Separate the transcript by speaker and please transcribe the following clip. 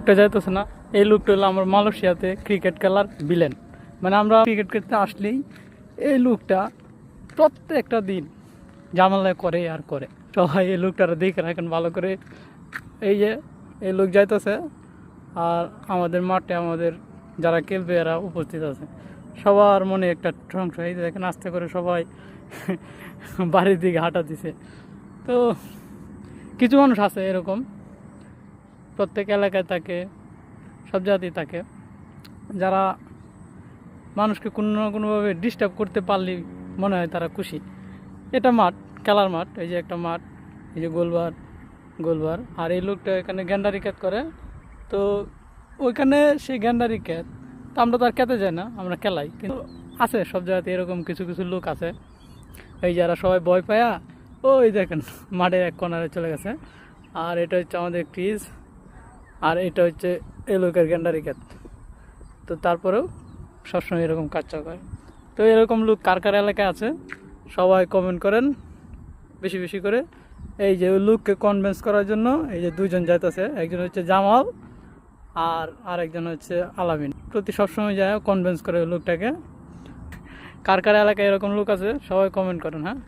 Speaker 1: লোকটা যাইতেছে না, এই লোকটা হলো আমার মালয়েশিয়াতে ক্রিকেট খেলার ভিলেন। মানে আমরা ক্রিকেট খেলতে আসলেই এই লোকটা প্রত্যেকটা দিন ঝামেলা করে আর করে। সবাই এই লোকটারা দেখে রাখেন ভালো করে। এই যে এই লোক যাইতেছে, আর আমাদের মাঠে আমাদের যারা খেলবে এরা উপস্থিত আছে। সবার মনে একটা সংশয়, এই যে দেখেন আস্তে করে সবাই বাড়ির দিকে হাঁটা দিছে। তো কিছু মানুষ আছে এরকম, প্রত্যেক এলাকায় থাকে, সব জাতি থাকে, যারা মানুষকে কোনো না কোনোভাবে ডিস্টার্ব করতে পারলেই মনে হয় তারা খুশি। এটা মাঠ, খেলার মাঠ, এই যে একটা মাঠ, এই যে গোলবার। আর এই লোকটা এখানে গ্যান্ডারি ক্যাত করে। তো ওইখানে সেই গ্যান্ডারি ক্যাত, তো আমরা তো আর খেতে যাই না, আমরা খেলাই। কিন্তু আছে সব জায়গাতে এরকম কিছু কিছু লোক আছে, এই যারা সবাই ভয় পায়া ওই দেখেন মাঠের এক কর্নারে চলে গেছে। আর এটা হচ্ছে আমাদের ক্রিজ, আর এটা হচ্ছে এই লোকের গ্যান্ডারি ক্যাত। তো তারপরেও সবসময় এরকম কাজ করে। তো এরকম লোক কার কার এলাকায় আছে সবাই কমেন্ট করেন বেশি বেশি করে। এই যে ওই লোককে কনভিন্স করার জন্য এই যে দুইজন যাইতেছে, একজন হচ্ছে জামাল আর আরেকজন হচ্ছে আলামিন। প্রতি সবসময় যায় কনভিন্স করে ওই লোকটাকে। কার কার এলাকায় এরকম লোক আছে সবাই কমেন্ট করেন, হ্যাঁ।